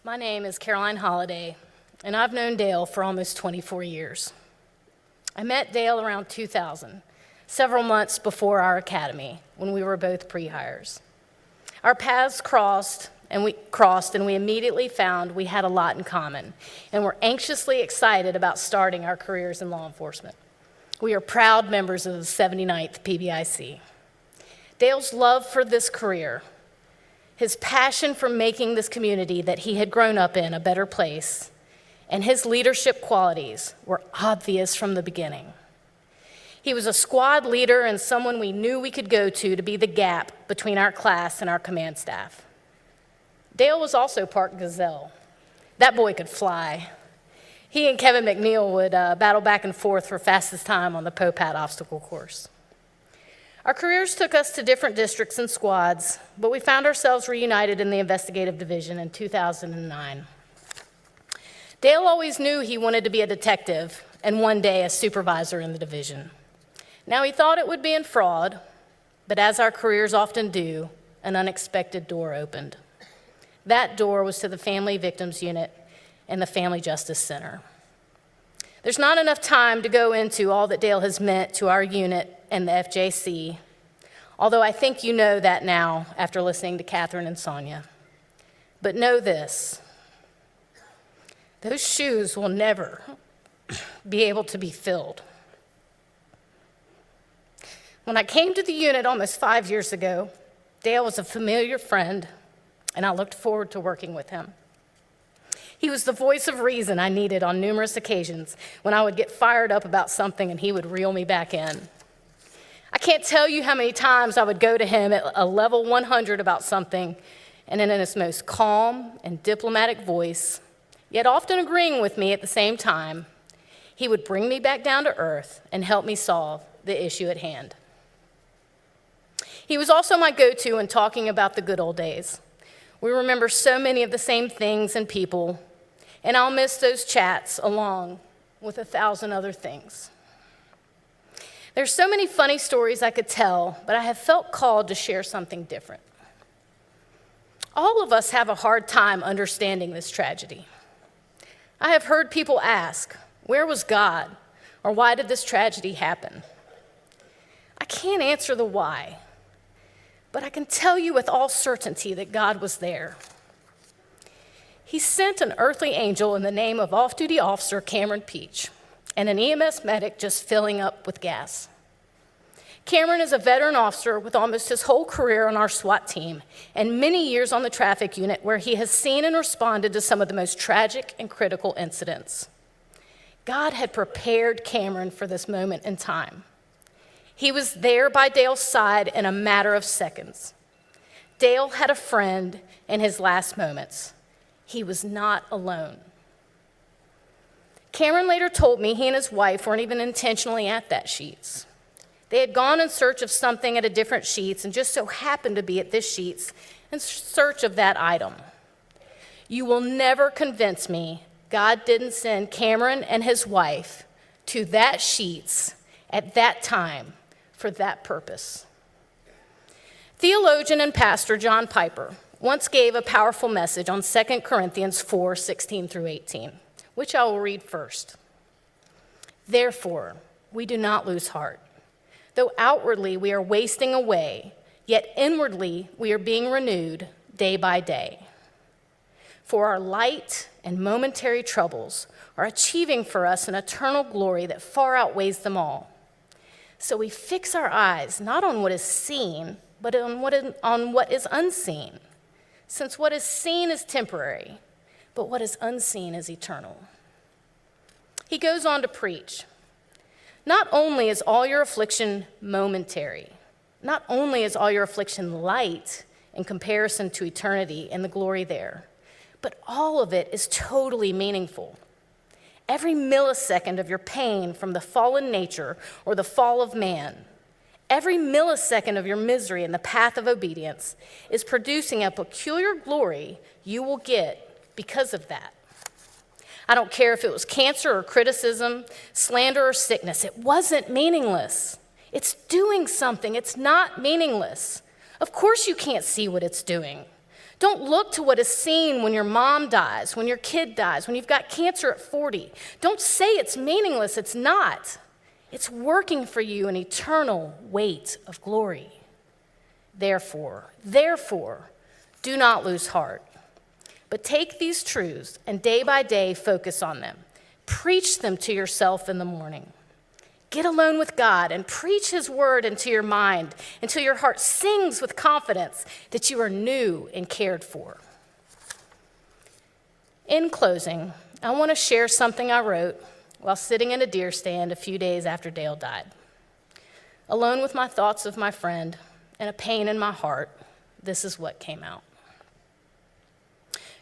My name is Caroline Holliday, and I've known Dale for almost 24 years. I met Dale around 2000, several months before our academy, when we were both pre-hires. Our paths crossed, and we immediately found we had a lot in common, and were anxiously excited about starting our careers in law enforcement. We are proud members of the 79th PBIC. Dale's love for this career, his passion for making this community that he had grown up in a better place, and his leadership qualities were obvious from the beginning. He was a squad leader and someone we knew we could go to be the gap between our class and our command staff. Dale was also part Gazelle. That boy could fly. He and Kevin McNeil would battle back and forth for fastest time on the Popat obstacle course. Our careers took us to different districts and squads, but we found ourselves reunited in the investigative division in 2009. Dale always knew he wanted to be a detective and one day a supervisor in the division. Now he thought it would be in fraud, but as our careers often do, an unexpected door opened. That door was to the Family Victims Unit and the Family Justice Center. There's not enough time to go into all that Dale has meant to our unit and the FJC, although I think you know that now after listening to Catherine and Sonia. But know this, those shoes will never be able to be filled. When I came to the unit almost 5 years ago, Dale was a familiar friend, and I looked forward to working with him. He was the voice of reason I needed on numerous occasions when I would get fired up about something and he would reel me back in. I can't tell you how many times I would go to him at a level 100 about something, and in his most calm and diplomatic voice, yet often agreeing with me at the same time, he would bring me back down to earth and help me solve the issue at hand. He was also my go-to in talking about the good old days. We remember so many of the same things and people, and I'll miss those chats along with 1,000 other things. There's so many funny stories I could tell, but I have felt called to share something different. All of us have a hard time understanding this tragedy. I have heard people ask, where was God? Or why did this tragedy happen? I can't answer the why, but I can tell you with all certainty that God was there. He sent an earthly angel in the name of off-duty officer Cameron Peach and an EMS medic just filling up with gas. Cameron is a veteran officer with almost his whole career on our SWAT team and many years on the traffic unit where he has seen and responded to some of the most tragic and critical incidents. God had prepared Cameron for this moment in time. He was there by Dale's side in a matter of seconds. Dale had a friend in his last moments. He was not alone. Cameron later told me he and his wife weren't even intentionally at that Sheetz. They had gone in search of something at a different Sheetz and just so happened to be at this Sheetz in search of that item. You will never convince me God didn't send Cameron and his wife to that Sheetz at that time for that purpose. Theologian and pastor John Piper once gave a powerful message on 2 Corinthians 4:16 through 18, which I will read first. Therefore, we do not lose heart. Though outwardly we are wasting away, yet inwardly we are being renewed day by day. For our light and momentary troubles are achieving for us an eternal glory that far outweighs them all. So we fix our eyes not on what is seen, but on what is unseen, since what is seen is temporary, but what is unseen is eternal. He goes on to preach, not only is all your affliction momentary, not only is all your affliction light in comparison to eternity and the glory there, but all of it is totally meaningful. Every millisecond of your pain from the fallen nature or the fall of man, every millisecond of your misery in the path of obedience is producing a peculiar glory you will get because of that. I don't care if it was cancer or criticism, slander or sickness. It wasn't meaningless. It's doing something. It's not meaningless. Of course you can't see what it's doing. Don't look to what is seen when your mom dies, when your kid dies, when you've got cancer at 40. Don't say it's meaningless. It's not. It's working for you an eternal weight of glory. Therefore, do not lose heart, but take these truths and day by day focus on them. Preach them to yourself in the morning. Get alone with God and preach his word into your mind until your heart sings with confidence that you are new and cared for. In closing, I want to share something I wrote while sitting in a deer stand a few days after Dale died. Alone with my thoughts of my friend and a pain in my heart, this is what came out.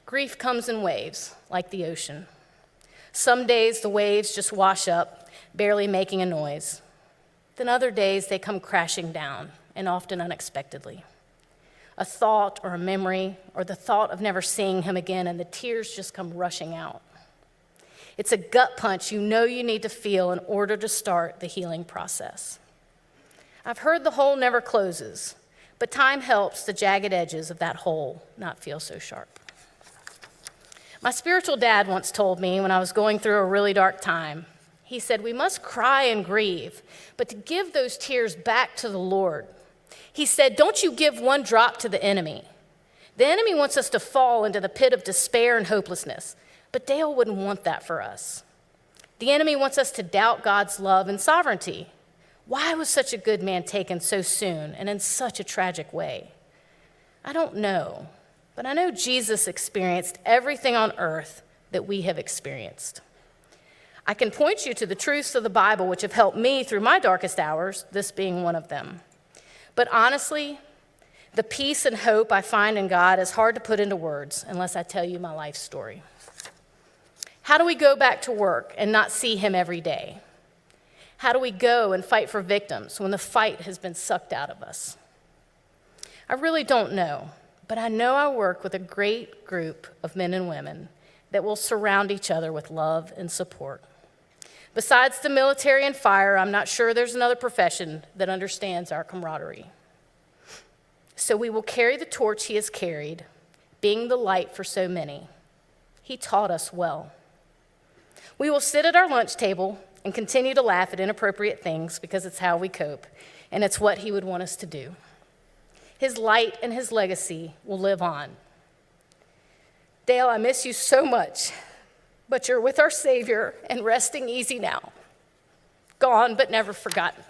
Grief comes in waves, like the ocean. Some days the waves just wash up, barely making a noise. Then other days they come crashing down, and often unexpectedly. A thought or a memory or the thought of never seeing him again, and the tears just come rushing out. It's a gut punch you know you need to feel in order to start the healing process. I've heard the hole never closes, but time helps the jagged edges of that hole not feel so sharp. My spiritual dad once told me when I was going through a really dark time, he said, we must cry and grieve, but to give those tears back to the Lord. He said, don't you give one drop to the enemy. The enemy wants us to fall into the pit of despair and hopelessness, but Dale wouldn't want that for us. The enemy wants us to doubt God's love and sovereignty. Why was such a good man taken so soon and in such a tragic way? I don't know, but I know Jesus experienced everything on earth that we have experienced. I can point you to the truths of the Bible which have helped me through my darkest hours, this being one of them. But honestly, the peace and hope I find in God is hard to put into words unless I tell you my life story. How do we go back to work and not see him every day? How do we go and fight for victims when the fight has been sucked out of us? I really don't know, but I know I work with a great group of men and women that will surround each other with love and support. Besides the military and fire, I'm not sure there's another profession that understands our camaraderie. So we will carry the torch he has carried, being the light for so many. He taught us well. We will sit at our lunch table and continue to laugh at inappropriate things because it's how we cope, and it's what he would want us to do. His light and his legacy will live on. Dale, I miss you so much, but you're with our Savior and resting easy now. Gone, but never forgotten.